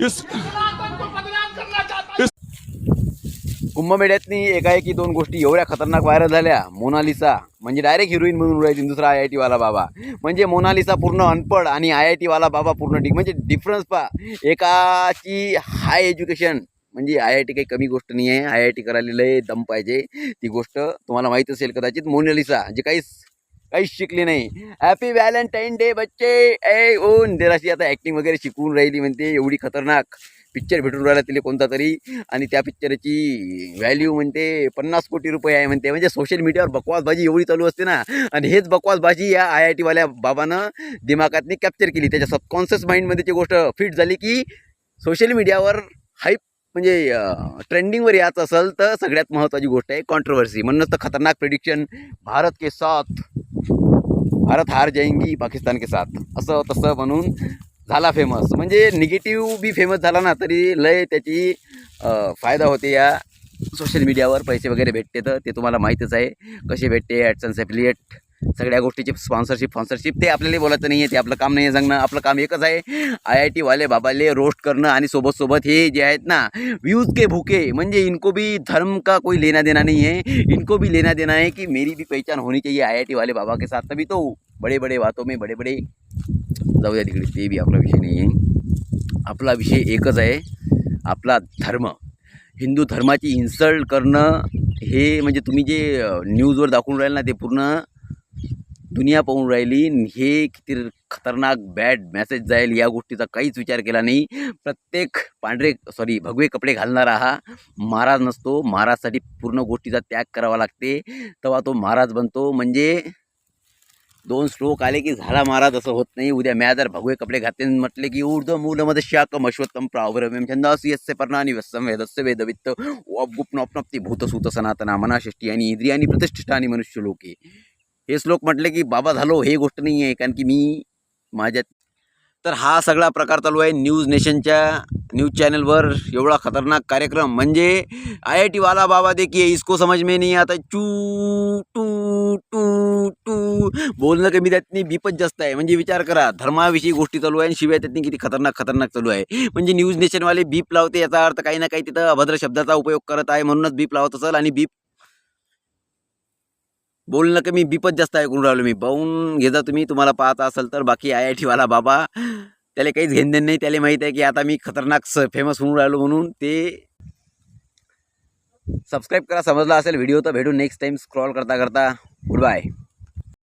इस कुंभमेळ्यातनी एकाएकी दोन गोष्टी एवढ्या खतरनाक व्हायरल झाल्या. मोनालिसा म्हणजे डायरेक्ट हिरोईन म्हणून राहायची, दुसरा IIT वाला बाबा. म्हणजे मोनालिसा पूर्ण अनपढ आणि IIT वाला बाबा पूर्ण ठीक. म्हणजे डिफरन्स पहा. एकाची हाय एज्युकेशन, म्हणजे IIT काही कमी गोष्ट नाही आहे. IIT करायला लय दम पाहिजे. ती गोष्ट तुम्हाला माहीत असेल कदाचित. मोनालिसा जे काहीच शिकली नाही. हॅपी व्हॅलेंटाईन डे बच्चे ए ओन जराशी आता ॲक्टिंग वगैरे शिकवून राहिली म्हणते. एवढी खतरनाक पिक्चर भेटून राहिला तिला कोणता तरी, आणि त्या पिक्चरची व्हॅल्यू म्हणते 50 कोटी रुपये आहे म्हणते. म्हणजे सोशल मीडियावर बकवासबाजी एवढी चालू असते ना, आणि हेच बकवासबाजी या IIT वाल्या बाबानं दिमागातनी कॅप्चर केली. त्याच्या सबकॉन्शियस माइंडमध्ये ती गोष्ट फिट झाली की सोशल मीडियावर हाईप म्हणजे ट्रेंडिंगवर यायचं असेल तर सगळ्यात महत्त्वाची गोष्ट आहे कॉन्ट्रोवर्सी. म्हणूनच तर खतरनाक प्रेडिक्शन, भारत के साथ, भारत हार जाएंगी पाकिस्तान के साथ, असं तसं म्हणून झाला फेमस. म्हणजे निगेटिव्ह बी फेमस झाला ना तरी लय त्याची फायदा होते. या सोशल मीडियावर पैसे वगैरे भेटते तर ते तुम्हाला माहीतच आहे कसे भेटते. ॲडसन्स, ॲफिलिएट, सगळ्या गोष्टीची स्पॉन्सरशिप ते आपल्याला बोलायचं नाही आहे. ते आपलं काम नाही आहे सांगणं. आपलं काम एकच आहे, IIT वाले बाबाले रोस्ट करणं. आणि सोबत हे जे आहेत ना व्यूज़ के भूखे, म्हणजे इनको भी धर्म का कोई लेना देना नहीं है. इनको भी लेना देना है कि मेरी भी पहचान होनी चाहिए IIT वाले बाबा के साथ. तभी तो बड़े बड़े बातों में बड़े बड़े, जाऊ द्या तिकडे, ते बी आपला विषय नाही आहे. आपला विषय एकच आहे, आपला धर्म. हिंदू धर्माची इन्सल्ट करणं हे म्हणजे तुम्ही जे न्यूजवर दाखवून राहिले ना ते पूर्ण दुनिया पाहून राहिली. हे किती खतरनाक बॅड मेसेज जाईल या गोष्टीचा काहीच विचार केला नाही. प्रत्येक भगवे कपडे घालणारा हा महाराज नसतो. महाराजसाठी पूर्ण गोष्टीचा त्याग करावा लागते, तेव्हा तो महाराज बनतो. म्हणजे 2 श्लोक आले की झाला महाराज, असं होत नाही. उद्या म्या जर भगवे कपडे घातले म्हटले की ऊर्ध्वमूलमध्ये शाकम अश्वत्थम प्रावरम्यम छंदासु यस्य पर्णानि वस्सम वेदस्य वेदवित्त गुप्नोपनप्ती भूतसूत सनातना मनाषष्टी आणि इंद्रियानी प्रतिष्ठितानि मनुष्य लोके. हे श्लोक म्हटले की बाबा झालो, हे गोष्ट नाही आहे. कारण की मी माझ्यात तर हा सगळा प्रकार चालू आहे न्यूज नेशनच्या न्यूज चॅनलवर. एवढा खतरनाक कार्यक्रम म्हणजे IIT वाला बाबा देखिए इसको समझ में नहीं आता. टू टू टू टू बोलणं कमी, त्यातनी बीपच जास्त आहे. म्हणजे विचार करा, धर्माविषयी गोष्टी चालू आहे आणि शिवाय त्यातनी किती खतरनाक चालू आहे. म्हणजे न्यूज नेशनवाले बीप लावते, याचा अर्थ काही ना काही तिथं अभद्र शब्दाचा उपयोग करत आहे म्हणूनच बीप लावत असेल. आणि बीप बोलणं कमी, बीपच जास्त ऐकून राहिलो मी. पाहून घेजा तुम्ही, तुम्हाला पाहता असेल तर. बाकी IIT वाला बाबा त्याला काहीच घेणदेण नाही. त्याला माहीत आहे की आता मी खतरनाक फेमस होऊन राहिलो म्हणून. ते सबस्क्राईब करा, समजला असेल व्हिडिओ तर. भेटू नेक्स्ट टाइम स्क्रॉल करता. Good bye.